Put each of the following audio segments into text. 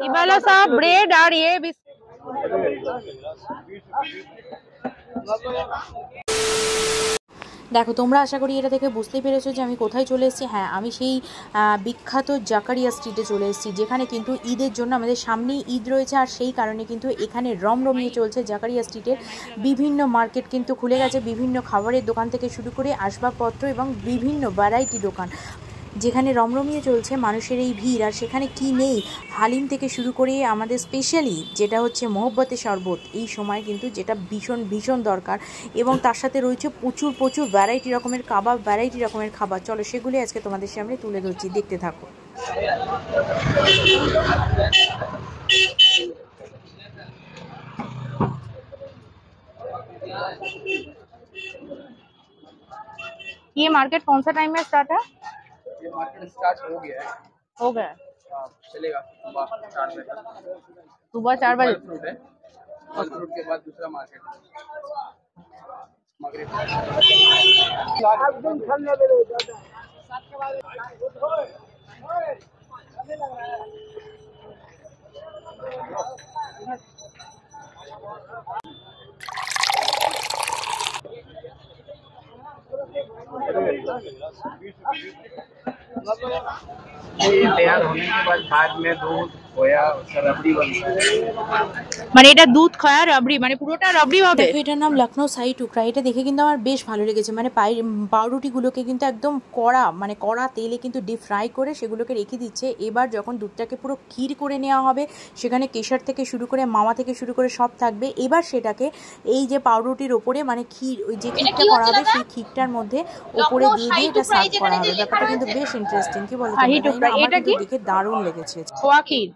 ये वाला सा ब्रेड और ये দেখো তোমরা আশা করি এটা থেকে বুঝতেই পেরেছো যে আমি কোথায় চলে এসেছি। হ্যাঁ, আমি সেই বিখ্যাত জাকারিয়া স্ট্রিটে চলে এসেছি, যেখানে কিন্তু ঈদের জন্য আমাদের সামনেই ঈদ রয়েছে, আর সেই কারণে কিন্তু এখানে রমরমিয়ে চলছে। জাকারিয়া স্ট্রিটের বিভিন্ন মার্কেট কিন্তু খুলে গেছে, বিভিন্ন খাবারের দোকান থেকে শুরু করে আসবাবপত্র এবং বিভিন্ন ভ্যারাইটি দোকান, যেখানে রমরমিয়ে চলছে মানুষের এই ভিড়। আর সেখানে কি নেই, হালিম থেকে শুরু করে আমাদের স্পেশালি যেটা হচ্ছে মহব্বতে শরবত, এই সময় কিন্তু যেটা ভীষণ ভীষণ দরকার, এবং তার সাথে রয়েছে প্রচুর প্রচুর ভ্যারাইটি রকমের কাবাব, ভ্যারাইটি রকমের খাবার। চলো সেগুলি আজকে তোমাদের সামনে তুলে ধরছি, দেখতে থাকো। ये मार्केट कौन सा टाइम में स्टार्ट है? ये मार्केट स्टार्ट हो गया है। हो गया, चलेगा सुबह 4 बजे तक। सुबह 4 बजे फ्रूट है, फल फ्रूट के बाद दूसरा मार्केट मगरिब। ये तैयार होने के बाद बाद में दूध खोया रबड़ी बनता है, মানে এটা দুধ খয়া রাবড়ি, মানে পুরোটা রাবড়ি হবে। দেখো এটার নাম লখনৌ শাহী টুকরা। এটা দেখে কিন্তু আমার বেশ ভালো লেগেছে। মানে পাউরুটিগুলোকে কিন্তু একদম কড়া, মানে কড়া তেলে কিন্তু ডিপ ফ্রাই করে সেগুলোকে রেখে দিচ্ছে। এবার যখন দুধটাকে পুরো ক্ষীর করে নেওয়া হবে, সেখানে কেশর থেকে শুরু করে মাওয়া থেকে শুরু করে সব থাকবে। এবার সেটাকে এই যে পাউরুটির ওপরে মানে ক্ষীর, ওই যে ক্ষীরটা করা হবে সেই ক্ষীরটার মধ্যে ওপরে দিয়ে দিয়ে এটা সার্ভ করা হবে। ব্যাপারটা কিন্তু বেশ ইন্টারেস্টিং, কি বলতো? এটা কি দেখে দারুণ লেগেছে। খোয়া ক্ষীর,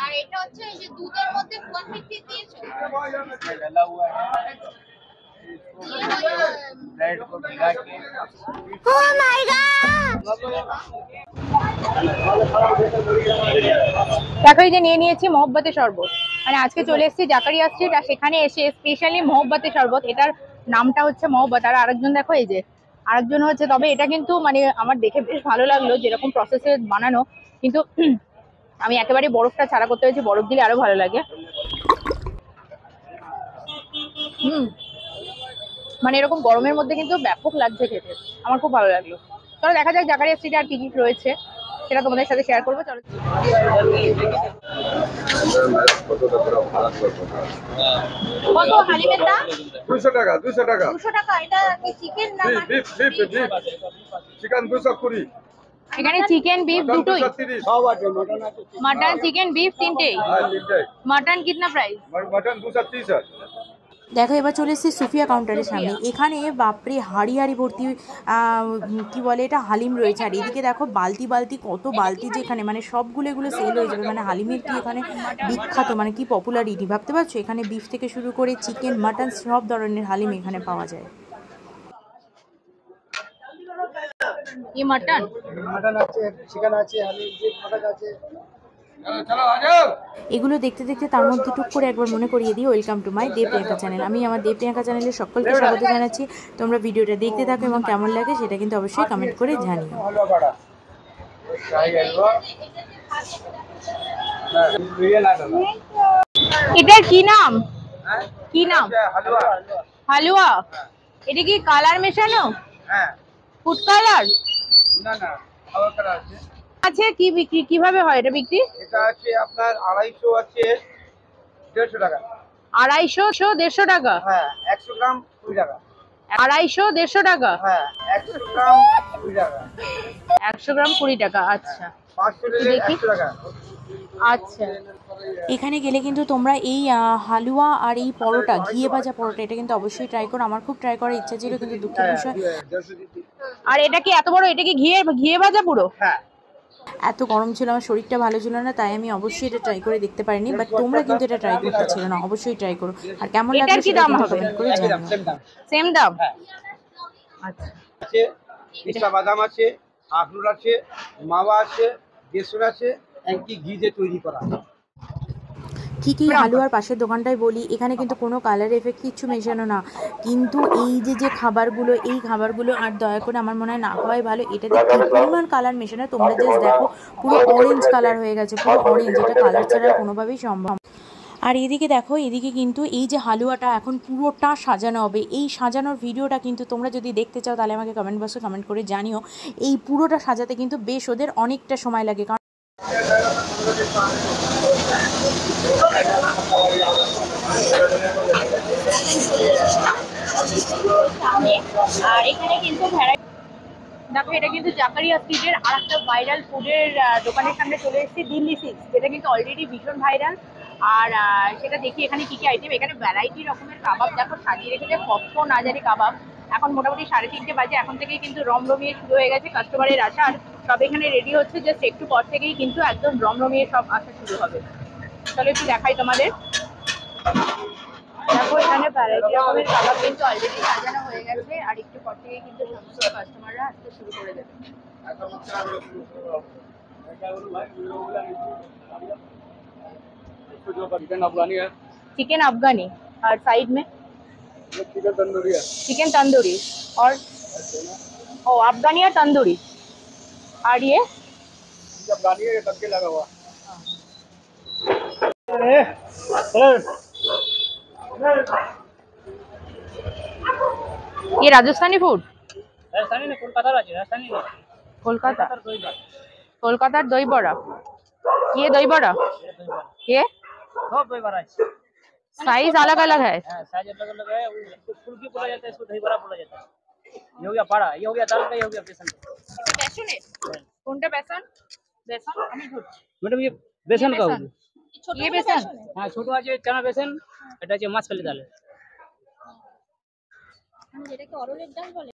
আর এটা হচ্ছে এই যে দুধের মধ্যে কোন মিষ্টি দিয়েছো? डला हुआ है ब्रेड को भिगा के। ও মাই গড, দেখো এই যে নিয়ে নিয়েছি মহব্বতে শরবত। মানে আজকে চলে এসেছি জাকারিয়া স্ট্রিট, আর সেখানে এসে স্পেশালি মহব্বতে শরবত, এটার নামটা হচ্ছে মহব্বত। আর আরেকজন দেখো এই যে আরেকজন হচ্ছে, তবে এটা কিন্তু মানে আমার দেখে বেশ ভালো লাগলো যেরকম প্রসেসে বানানো, কিন্তু আমি একেবারে বরফটা ছাড়া করতে হয়েছে, বরফ দিলে আরো ভালো লাগে। মানে এরকম গরমের মধ্যে কিন্তু ব্যাপক লাগছে খেতে, আমার খুব ভালো লাগলো। চলো দেখা যাক জাকারিয়া স্ট্রিটে আর কি কি রয়েছে, সেটা তোমাদের সাথে শেয়ার করবো। চলো। কত হালিমের দাম? 200 টাকা 200 টাকা 200 টাকা। এটা কি চিকেন না বিফ চিকেন 220 এখানে চিকেন বিফ দুটোই, 230 মাটন চিকেন বিফ তিনটেই। মাটন কিতনা প্রাইস? মটন 230 है। দেখো এবার চলে এসেছি সুফিয়া কাউন্টারের সামনে। এখানে বাপরে হাড়ি হাড়ি ভর্তি কি বলে এটা হালিম রয়েছে। আর এদিকে দেখো বালতি বালতি কত বালতি, যে এখানে মানে সবগুলো এগুলো সেল হয়ে যাবে। মানে হালিমের কি এখানে বিখ্যাত, মানে কি পপুলারিটি ভাবতে পারছো। এখানে বিফ থেকে শুরু করে চিকেন মাটন সব ধরনের হালিম এখানে পাওয়া যায়। ये मटन আছে, চিকেন আছে, হালিম যে মটন আছে। चलो आ जाओ। এগুলো দেখতে দেখতে তার মধ্যে টুক করে একবার মনে করিয়ে দিই, welcome to my Dev Priyanka channel. আমি আমার দেব প্রিয়াঙ্কা চ্যানেলে সকলকে স্বাগত জানাচ্ছি। তোমরা ভিডিওটা দেখতে থাকো এবং কেমন লাগে সেটা কিন্তু অবশ্যই কমেন্ট করে জানিও। হলুয়া বড়া, শাহী হালুয়া, বিরিয়ানি লাগবে। এটার কি নাম? কি নাম? হালুয়া। হালুয়া। এটা কি কালার মেশানো? হ্যাঁ। Food colour? না না, খাবার কালার আছে। আছে কি বিক্রি, কিভাবে হয় এটা বিক্রি? এটা আছে আপনার 250 আছে 150 টাকা। 250, 150 টাকা? হ্যাঁ, 100 গ্রাম 20 টাকা। 250, 150 টাকা? হ্যাঁ, 100 গ্রাম 20 টাকা। 100 গ্রাম 20 টাকা। আচ্ছা 500 নিলে 100 টাকা। আচ্ছা। এখানে গেলে কিন্তু তোমরা এই হালুয়া আর এই পরোটা, ঘিয়ে ভাজা পরোটা, এটা কিন্তু অবশ্যই ট্রাই করো। আমার খুব ট্রাই করার ইচ্ছা ছিল, কিন্তু দুঃখের বিষয়। আর এটা কি এত বড়, এটা কি ঘিয়ে ভাজা পুরো? হ্যাঁ। এত গরম ছিল, আমার শরীরটা ভালো ছিল না, তাই আমি অবশ্যই এটা ট্রাই করে দেখতে পারিনি। বাট তোমরা কিন্তু এটা ট্রাই করতে ছিল না, অবশ্যই ট্রাই করো। আর কেমন লাগলো সেটা কমেন্ট করে জানাও। সেম দাম? আচ্ছা। আছে পিস্তা বাদাম আছে, আখরোট আছে, মাওয়া আছে, বেসন আছে, এমনকি ঘি দিয়ে তৈরি করা। ঠিকই হালুয়ার পাশের দোকানটায় বলি, এখানে কিন্তু কোনো কালার এফেক্ট কিচ্ছু মেশানো না, কিন্তু এই যে খাবারগুলো, এই খাবারগুলো আর দয়া করে আমার মনে হয় না খাওয়াই ভালো। এটাতে কি পরিমাণ কালার মেশানো তোমরা জাস্ট দেখো, পুরো অরেঞ্জ কালার হয়ে গেছে, পুরো অরেঞ্জ, এটা কালার ছাড়া কোনোভাবেই সম্ভব। আর এদিকে দেখো, এদিকে কিন্তু এই যে হালুয়াটা এখন পুরোটা সাজানো হবে, এই সাজানোর ভিডিওটা কিন্তু তোমরা যদি দেখতে চাও তাহলে আমাকে কমেন্ট বক্সে কমেন্ট করে জানিও। এই পুরোটা সাজাতে কিন্তু বেশ ওদের অনেকটা সময় লাগে, কারণ আর এখানে কিন্তু দেখো, এটা কিন্তু জাকারিয়া স্ট্রিটের আর একটা ভাইরাল ফুডের দোকানের সামনে চলে এসেছি, দিল্লি সিক্স, যেটা কিন্তু অলরেডি ভীষণ ভাইরাল। আর সেটা দেখি এখানে কি কি আইটেম। এখানে ভ্যারাইটি রকমের কাবাব দেখো সাজিয়ে রেখেছে, কত নাজারি কাবাব। এখন মোটামুটি 3:30 বাজে, এখন থেকেই কিন্তু রমরমিয়ে শুরু হয়ে গেছে কাস্টমারের আসা, আর সব এখানে রেডি হচ্ছে, জাস্ট একটু পর থেকেই কিন্তু একদম রমরমিয়ে সব আসা শুরু হবে। চলো একটু দেখাই তোমাদের। দেখো এখানে ভ্যারাইটি রকমের কাবাব কিন্তু অলরেডি সাজানো হয়ে গেছে, আর একটু পর থেকেই কিন্তু সমস্ত কাস্টমাররা আসতে শুরু করে দেবে। चिकन अफगानी है, चिकन अफगानी, और साइड में चिकन तंदूरी है, चिकन तंदूरी, और ओ अफगानी और तंदूरी, और ये अफगानी है, तड़के लगा हुआ। ये राजस्थानी फूड, राजस्थानी ने कोलकाता राजस्थानी ने कोलकाता, कोलकाता दही बड़ा, ये दही बड़ा, ये सब दही बड़ा है, साइज अलग अलग है। साइज अलग अलग है। उसको फुल्की बोला जाता है, इसको दही बड़ा बोला जाता है। ये हो गया पाड़ा, ये हो गया दाल का, ये हो गया बेसन का। बेसन है, কোনটা বেসন? বেসন আমি ধরছি। मैडम ये बेसन का होगा। ये बेसन, हाँ, छोटो আছে চানা বেসন, এটা আছে মাছকালি ডাল। যেটাকে অরলের ডাল বলে।